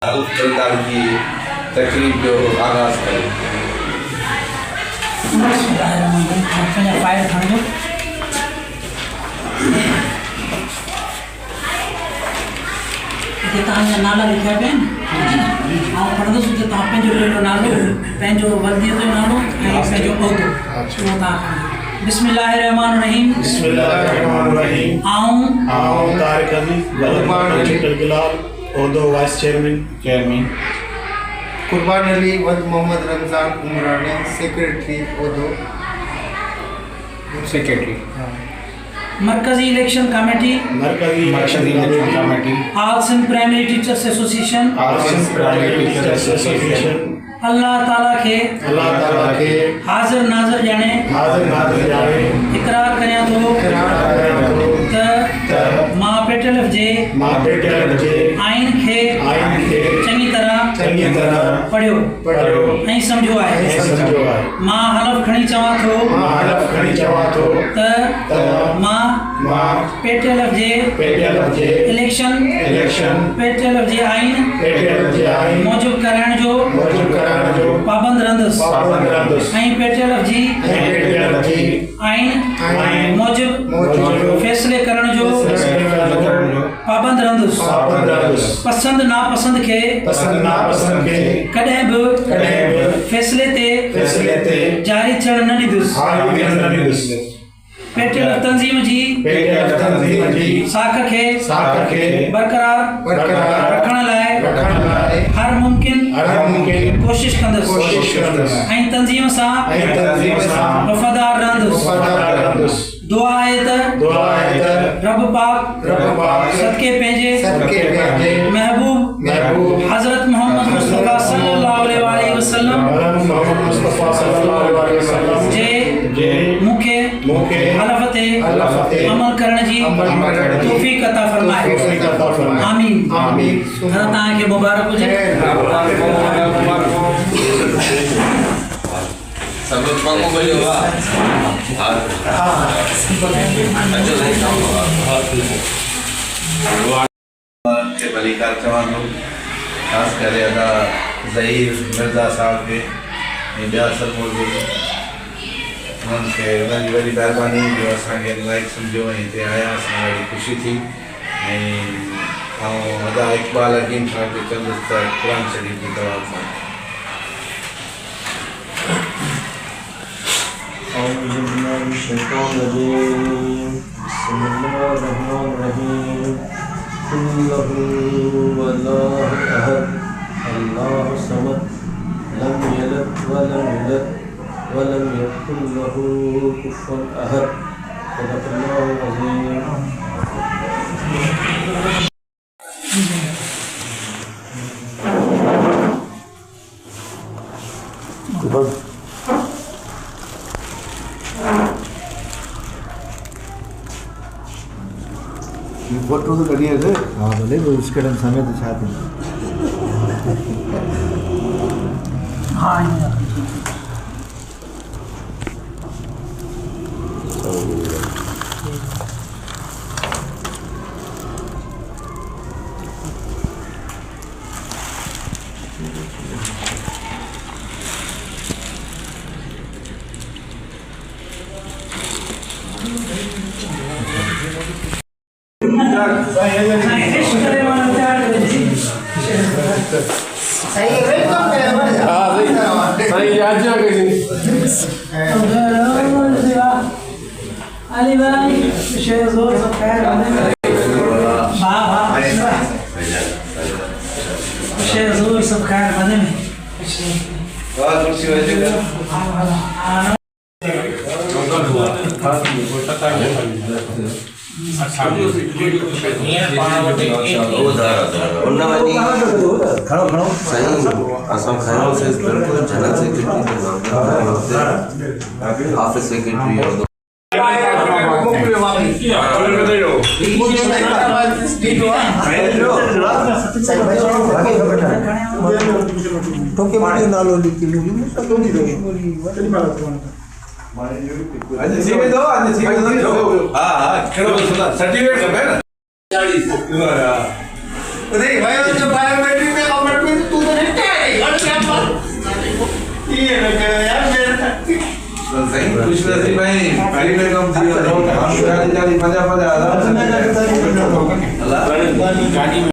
सरकार की तकरीब जो आगाज़ करें। नाला लिखा पे पढ़ंदुसि त तव्हां पंहिंजो नालो पंहिंजो वर्दीअ जो नालो ऐं पंहिंजो उहिदो उहो तव्हां बिस्मिल्लाहिर्रहमानिर्रहीम। आऊं तारिक अली लिटिल बिलाल उहिदो वाइस चेयरमैन। कुर्बान अली वद मोहम्मद रमजान उमरानी सेक्रेटरी उहिदो सेक्रेटरी। मरकजी election committee all Sindh primary teachers association Allah ताला के हाज़िर नाज़िर ॼाणे इकरार करियां थो त मां पेटलफ जे आइन खे चङी तरह पढ़ियो ऐं सम्झो आहे। मां हलफ खणी चवां थो त मां पेटलफ जे इलेक्शन पेटलफ जे आइन मौजूद कराइण जो पाबंद रहंदुसि ऐं पेटलफ जी आइन मौजूद फैसले करण जो पाबंद रहंदुसि। पसंद नापसंद खे कॾहिं बि फैसले ते जारी थियण न ॾींदुसि। पेटलफ तंज़ीम जी साख खे बरक़रार रखण लाइ हर मुमकिन कोशिश कंदुसि ऐं तंज़ीम सां वफ़ादार रहंदुसि। दुआ आहे त रब पाक सदके पंहिंजे महबूब हज़रत मोहम्मद मुस्तफ़ा सल्लल्लाहु अलैहि वसल्लम जे मूंखे हलफ ते अमल करण जी तौफ़ीक़ अता फरमाए। आमीन। तव्हांखे मुबारक हुजे। सब पंगो बोलियो वा के मलिकार चवानो खास करे अदा ज़हीर मिर्ज़ा साहब के ॿिया सभु मौजूद उन्हनि खे उन्हनि जी वॾी महिरबानी जो असांखे लाइक सम्झो ऐं हिते आया असांखे ॾाढी ख़ुशी थी। ऐं अदा इक़बाल हकीम साहब खे चवंदुसि त क़ुर शरीफ़ जी तवाफ़ सां अल्लाहु समद लम यलिद वलम यूलद वलम यकुल लहू कुफुवन अहद। सदक़ल्लाहुल अज़ीम। फोटो तो करिए थे हाँ भले वो उसके टाइम समय तो चाहते हाँ अली भाई शेर जोर से खैर शेर जोर सब खैर बने में वाह कुर्सी वजह नालो सर्टिफिकेट तो सही कुछ नसीब भाई पहली में कम थी और हम गाड़ी गाड़ी मजा मजा आ रहा है अल्लाह गाड़ी में